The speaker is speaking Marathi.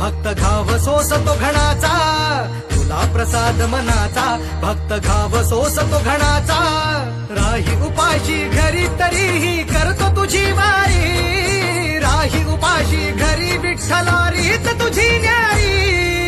भक्त घाव सोसतो घणाचा, तुला प्रसाद मनाचा, भक्त घाव सोसतो घणाचा. राही उपाशी घरी तरीही करतो तुझी वारी, राही उपाशी घरी विठ्ठला रीत तुझी न्यारी.